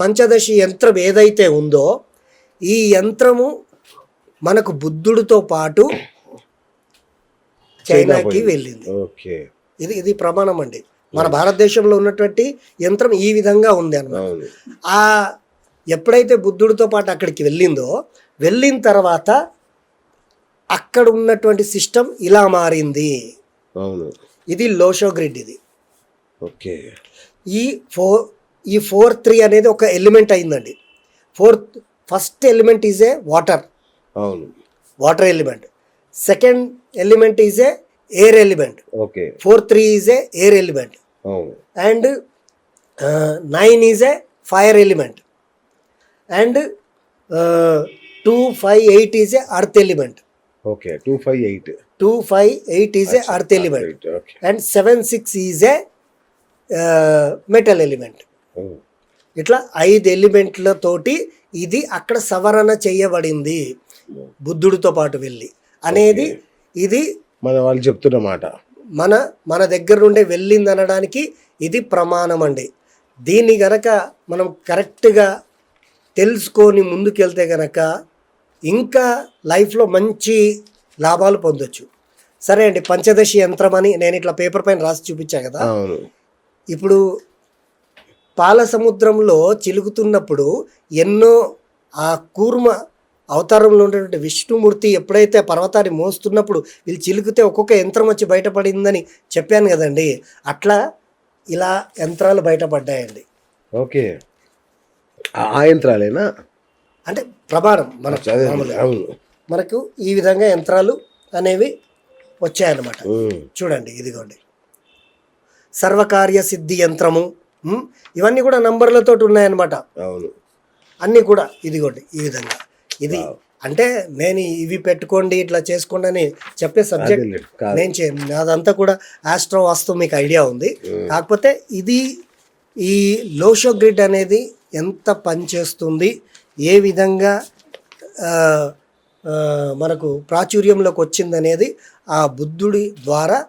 పంచదశి యంత్రం ఏదైతే ఉందో ఈ యంత్రము మనకు బుద్ధుడితో పాటు చైనాకి వెళ్ళింది. ఇది ప్రమాణం అండి. మన భారతదేశంలో ఉన్నటువంటి యంత్రం ఈ విధంగా ఉంది అన్నమాట. ఆ ఎప్పుడైతే బుద్ధుడితో పాటు అక్కడికి వెళ్ళిన తర్వాత అక్కడ ఉన్నటువంటి సిస్టమ్ ఇలా మారింది. ఇది లోషో గ్రిడ్. ఇది ఈ 4-3 అనేది ఒక ఎలిమెంట్ అయిందండి. First element is a water element. Second element is a air element. 4-3 is a air element. And 9 is a fire element. And 2-5-8 is a earth element. 2-5-8 is a earth element. And 7-6 is a metal element. ఇట్లా 5 ఎలిమెంట్లతోటి ఇది అక్కడ సవరణ చేయబడింది బుద్ధుడితో పాటు వెళ్ళి అనేది. ఇది మన వాళ్ళు చెప్తున్నమాట. మన దగ్గర నుండి వెళ్ళింది అనడానికి ఇది ప్రమాణం అండి. దీన్ని గనక మనం కరెక్ట్గా తెలుసుకొని ముందుకెళ్తే గనక ఇంకా లైఫ్లో మంచి లాభాలు పొందొచ్చు. సరే అండి, పంచదశి యంత్రం అని నేను ఇట్లా పేపర్ పైన రాసి చూపించా కదా. ఇప్పుడు పాల సముద్రంలో చిలుకుతున్నప్పుడు ఎన్నో ఆ కూర్మ అవతారంలో ఉన్నటువంటి విష్ణుమూర్తి ఎప్పుడైతే పర్వతాన్ని మోస్తున్నప్పుడు వీళ్ళు చిలుకుతే ఒక్కొక్క యంత్రం వచ్చి బయటపడిందని చెప్పాను కదండి. అట్లా ఇలా యంత్రాలు బయటపడ్డాయండి. ఓకే, ఆ యంత్రాలేనా అంటే ప్రమాణం మనకు ఈ విధంగా యంత్రాలు అనేవి వచ్చాయన్నమాట. చూడండి, ఇదిగోండి సర్వకార్య సిద్ధి యంత్రము. ఇవన్నీ కూడా నంబర్లతో ఉన్నాయన్నమాట. అన్నీ కూడా ఇదిగోండి ఈ విధంగా. ఇది అంటే నేను ఇవి పెట్టుకోండి ఇట్లా చేసుకోండి అని చెప్పే సబ్జెక్ట్ నేను చేయను. అదంతా కూడా ఆస్ట్రో వాస్తు మీకు ఐడియా ఉంది. కాకపోతే ఇది ఈ లోషో గ్రిడ్ అనేది ఎంత పనిచేస్తుంది, ఏ విధంగా మనకు ప్రాచుర్యంలోకి వచ్చిందనేది ఆ బుద్ధుడి ద్వారా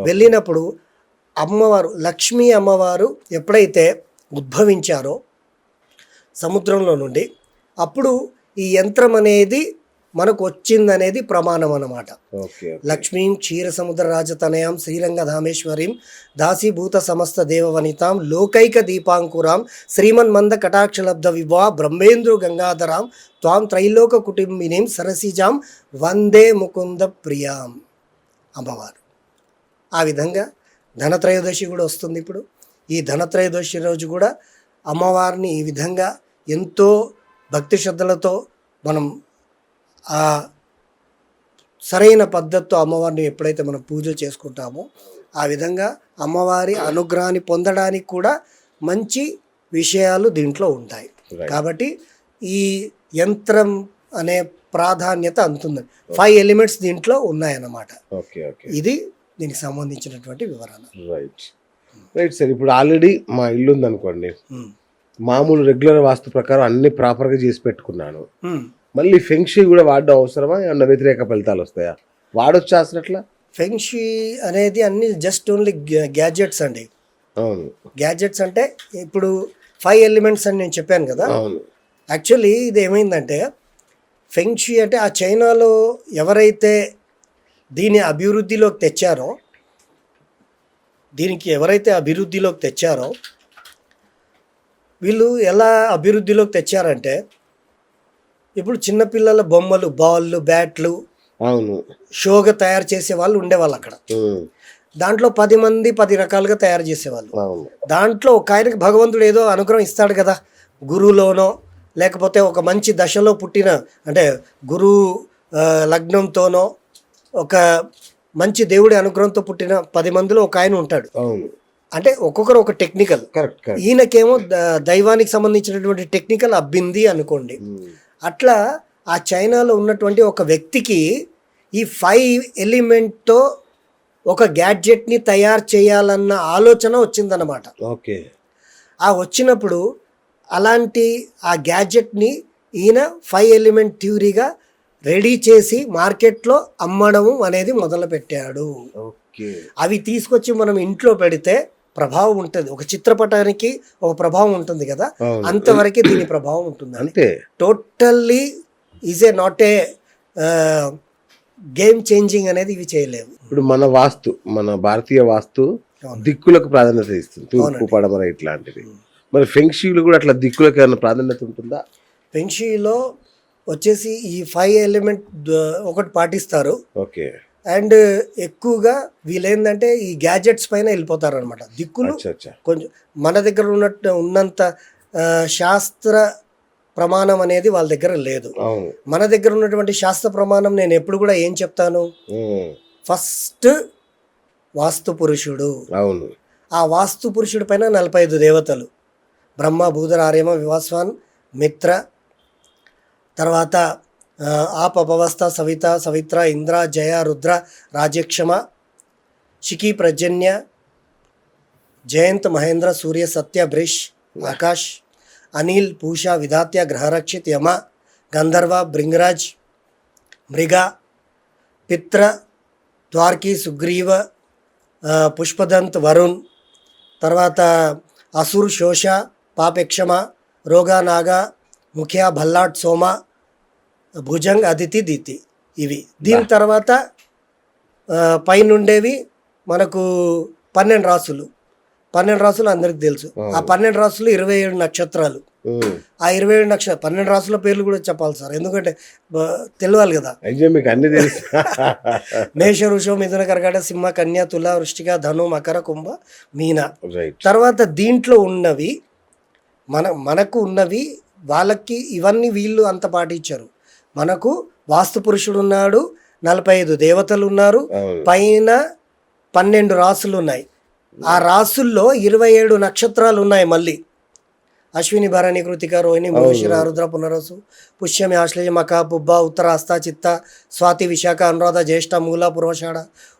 వెళ్ళినప్పుడు అమ్మవారు లక్ష్మీ అమ్మవారు ఎప్పుడైతే ఉద్భవించారో సముద్రంలో నుండి, అప్పుడు ఈ యంత్రం అనేది మనకు వచ్చిందనేది ప్రమాణం అన్నమాట. లక్ష్మీం క్షీర సముద్ర రాజతనయాం శ్రీరంగధామేశ్వరీం దాసీభూత సమస్త దేవవనితాం లోకైక దీపాంకురాం శ్రీమన్మంద కటాక్షలబ్ధ విభా బ్రహ్మేంద్రు గంగాధరాం త్వాం త్రైలోక కుటుంబినీం సరసిజాం వందే ముకుంద ప్రియాం అమ్మవారు. ఆ విధంగా ధనత్రయోదశి కూడా వస్తుంది. ఇప్పుడు ఈ ధనత్రయోదశి రోజు కూడా అమ్మవారిని ఈ విధంగా ఎంతో భక్తి శ్రద్ధలతో మనం ఆ సరైన పద్ధతితో అమ్మవారిని ఎప్పుడైతే మనం పూజ చేసుకుంటామో ఆ విధంగా అమ్మవారి అనుగ్రహాన్ని పొందడానికి కూడా మంచి విషయాలు దీంట్లో ఉంటాయి. కాబట్టి ఈ యంత్రం అనే ప్రాధాన్యత అంతుంది. 5 ఎలిమెంట్స్ దీంట్లో ఉన్నాయన్నమాట. ఇది దీనికి సంబంధించినటువంటి వివరణ. Right sir. ఇప్పుడు ఆల్రెడీ మా ఇల్లు ఉంది అనుకోండి, మామూలు రెగ్యులర్ వాస్తు ప్రకారం అన్ని ప్రాపర్గా చేసి పెట్టుకున్నాను. మళ్ళీ ఫెంక్షీ కూడా వాడడం అవసరమా? ఏమన్నా వ్యతిరేక ఫలితాలు వస్తాయా? వాడొచ్చా అసలు అట్లా? ఫెంక్షీ అనేది అన్ని జస్ట్ ఓన్లీ గ్యాడ్జెట్స్ అండి. గ్యాడ్జెట్స్ అంటే ఇప్పుడు 5 ఎలిమెంట్స్ అని నేను చెప్పాను కదా. యాక్చువల్లీ ఇది ఏమైందంటే ఫెంక్షీ అంటే ఆ చైనాలో ఎవరైతే దీని అభివృద్ధిలోకి తెచ్చారో వీళ్ళు ఎలా అభివృద్ధిలోకి తెచ్చారంటే ఇప్పుడు చిన్నపిల్లల బొమ్మలు, బాళ్ళు, బ్యాట్లు షోగా తయారు చేసే వాళ్ళు ఉండేవాళ్ళు అక్కడ. దాంట్లో 10 మంది 10 రకాలుగా తయారు చేసేవాళ్ళు. దాంట్లో ఒక ఆయనకి భగవంతుడు ఏదో అనుగ్రహం ఇస్తాడు కదా, గురువులోనో లేకపోతే ఒక మంచి దశలో పుట్టిన అంటే గురువు లగ్నంతోనో ఒక మంచి దేవుడి అనుగ్రహంతో పుట్టిన 10 మందిలో ఒక ఆయన ఉంటాడు. అంటే ఒక్కొక్కరు ఒక టెక్నికల్. ఈయనకేమో దైవానికి సంబంధించినటువంటి టెక్నికల్ అబ్బింది అనుకోండి. అట్లా ఆ చైనాలో ఉన్నటువంటి ఒక వ్యక్తికి ఈ 5 ఎలిమెంట్తో ఒక గ్యాడ్జెట్ని తయారు చేయాలన్న ఆలోచన వచ్చిందన్నమాట. ఆ వచ్చినప్పుడు అలాంటి ఆ గ్యాడ్జెట్ని ఈయన 5 ఎలిమెంట్ థియరీగా రెడీ చేసి మార్కెట్లో అమ్మడం అనేది మొదలుపెట్టాడు. అవి తీసుకొచ్చి మనం ఇంట్లో పెడితే ప్రభావం ఉంటుంది. ఒక చిత్రపటానికి ఒక ప్రభావం ఉంటుంది కదా, అవును. అంతవరకే దీని ప్రభావం ఉంటుంది. అంతే. Totally is a not a game changing అనేది ఇవి చేయలేవు. ఇప్పుడు మన భారతీయ వాస్తు అవును. దిక్కులకు ప్రాధాన్యత ఇస్తుంది, తూర్పు అవునండి. పడమర ఇట్లాంటివి. మరి ఫెంక్షీలు కూడా అట్లా దిక్కులకు ఏమైనా ప్రాధాన్యత ఉంటుందా? ఫెంక్షీలో వచ్చేసి ఈ 5 ఎలిమెంట్ ఒకటి పాటిస్తారు. ఓకే. అండ్ ఎక్కువగా వీళ్ళేందంటే ఈ గ్యాజెట్స్ పైన వెళ్ళిపోతారు అనమాట. దిక్కులు అచ్చా అచ్చా. కొంచెం మన దగ్గర ఉన్నంత శాస్త్ర ప్రమాణం అనేది వాళ్ళ దగ్గర లేదు. అవును. మన దగ్గర ఉన్నటువంటి శాస్త్ర ప్రమాణం నేను ఎప్పుడు కూడా ఏం చెప్తాను, ఫస్ట్ వాస్తు పురుషుడు. అవును. ఆ వాస్తు పురుషుడి పైన 45 దేవతలు, బ్రహ్మ, భూధర, ఆర్యమ, వివాస్వాన్, మిత్ర, తర్వాత ఆపవస్థ, సవిత, సవిత్ర, ఇంద్ర, జయ, రుద్ర, రాజక్షమ, శిఖి, ప్రజన్య, జయంత్, మహేంద్ర, సూర్య, సత్య, బ్రిష్, ఆకాష్, అనిల్, పూష, విధాత్య, గ్రహరక్షిత్, యమ, గంధర్వ, భృంగరాజ్, మృగ, పిత్ర, ద్వార్కి, సుగ్రీవ, పుష్పదంత్, వరుణ్, తర్వాత అసుర్, శోష, పాపెక్షమ, రోగా, నాగ, ముఖ్య, భల్లాట్, సోమ, భుజంగ్, అదితి, దితి. ఇవి దీని తర్వాత పైనుండేవి మనకు 12 రాసులు. 12 రాసులు అందరికి తెలుసు. ఆ 12 రాసులు 27 నక్షత్రాలు. ఆ 27 12 రాసుల పేర్లు కూడా చెప్పాలి సార్, ఎందుకంటే తెలియాలి కదా. అయ్యో మీకు అన్ని తెలుసు. మేష, వృషభ, మిథున, కర్కాటక, సింహ, కన్య, తుల, వృశ్చిక, ధను, మకర, కుంభ, మీన. రైట్. తర్వాత దీంట్లో ఉన్నవి మనకు ఉన్నవి వాళ్ళకి ఇవన్నీ వీళ్ళు అంత పాటించారు. మనకు వాస్తు పురుషుడు ఉన్నాడు, 45 దేవతలు ఉన్నారు, అవును. పైన 12 రాసులు ఉన్నాయి. ఆ రాసుల్లో 27 నక్షత్రాలు ఉన్నాయి. మళ్ళీ అశ్విని, భరణి, కృతిక, రోహిణి, మృగశిర, రుద్ర, పునరసు, పుష్యమి, ఆశ్లేష, మఖ, పుబ్బ, ఉత్తర, హస్త, చిత్త, స్వాతి, విశాఖ, అనురాధ, జ్యేష్ఠ, మూల, పూర్వషాఢ,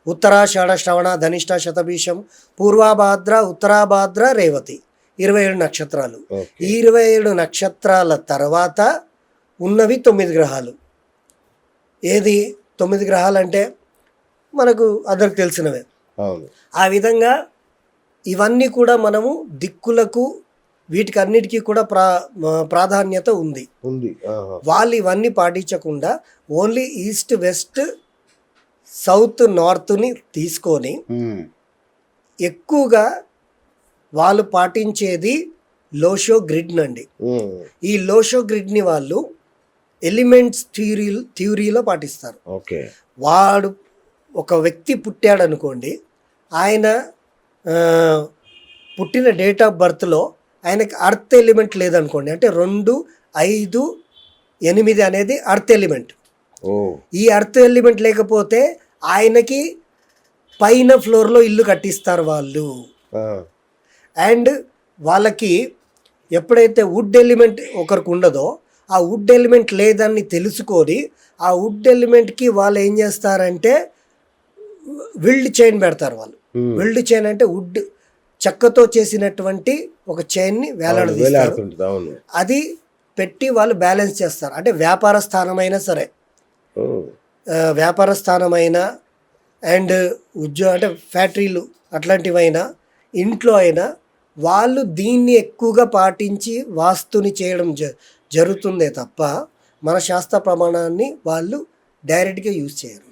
ఉత్తరాషాఢ, శ్రవణ, ధనిష్ట, శతభీషం, పూర్వాభాద్ర, ఉత్తరాభాద్ర, రేవతి. 27 నక్షత్రాలు. ఈ 27 నక్షత్రాల తర్వాత ఉన్నవి 9 గ్రహాలు. ఏది 9 గ్రహాలు అంటే మనకు అందరికి తెలిసినవే. ఆ విధంగా ఇవన్నీ కూడా మనము దిక్కులకు వీటికి అన్నిటికీ కూడా ప్రాధాన్యత ఉంది. వాళ్ళు ఇవన్నీ పాటించకుండా ఓన్లీ ఈస్ట్, వెస్ట్, సౌత్, నార్త్ని తీసుకొని ఎక్కువగా వాళ్ళు పాటించేది లోషో గ్రిడ్ నండి. ఈ లోషో గ్రిడ్ని వాళ్ళు ఎలిమెంట్స్ థియరీలో పాటిస్తారు. వాడు ఒక వ్యక్తి పుట్టాడు అనుకోండి, ఆయన పుట్టిన డేట్ ఆఫ్ బర్త్లో ఆయనకి అర్త్ ఎలిమెంట్ లేదనుకోండి, అంటే 2, 5, 8 అనేది అర్త్ ఎలిమెంట్. ఈ అర్త్ ఎలిమెంట్ లేకపోతే ఆయనకి పైన ఫ్లోర్లో ఇల్లు కట్టిస్తారు వాళ్ళు. అండ్ వాళ్ళకి ఎప్పుడైతే వుడ్ ఎలిమెంట్ ఒకరికి ఉండదో, ఆ వుడ్ ఎలిమెంట్ లేదని తెలుసుకొని ఆ వుడ్ ఎలిమెంట్కి వాళ్ళు ఏం చేస్తారంటే విల్డ్ చైన్ పెడతారు. వాళ్ళు విల్డ్ చైన్ అంటే వుడ్ చెక్కతో చేసినటువంటి ఒక చైన్ని వేలాడదీస్తారు. అది పెట్టి వాళ్ళు బ్యాలెన్స్ చేస్తారు. అంటే వ్యాపార స్థానమైనా సరే, వ్యాపార స్థానమైనా అండ్ అంటే ఫ్యాక్టరీలు అట్లాంటివైనా, ఇంట్లో అయినా వాళ్ళు దీన్ని ఎక్కువగా పాటించి వాస్తుని చేయడం జరుగుతుందే తప్ప మన శాస్త్ర ప్రమాణాన్ని వాళ్ళు డైరెక్ట్గా యూజ్ చేయరు.